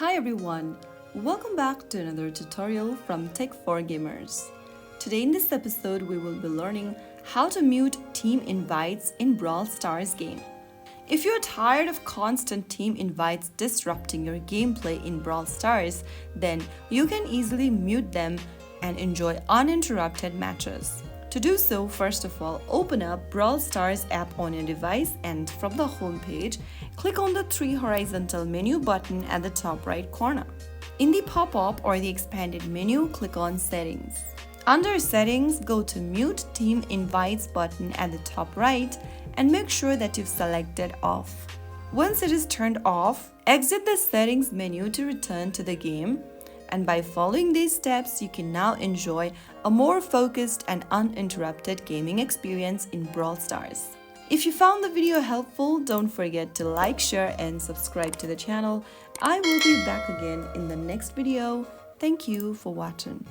Hi everyone, welcome back to another tutorial from Tech4Gamers. Today in this episode we will be learning how to mute team invites in Brawl Stars game. If you're tired of constant team invites disrupting your gameplay in Brawl Stars, then you can easily mute them and enjoy uninterrupted matches. To do so, first of all, open up Brawl Stars app on your device and from the home page, click on the three horizontal menu button at the top right corner. In the pop-up or the expanded menu, click on Settings. Under Settings, go to Mute Team Invites button at the top right and make sure that you've selected Off. Once it is turned off, exit the Settings menu to return to the game. And by following these steps, you can now enjoy a more focused and uninterrupted gaming experience in Brawl Stars. If you found the video helpful, don't forget to like, share and subscribe to the channel. I will be back again in the next video. Thank you for watching.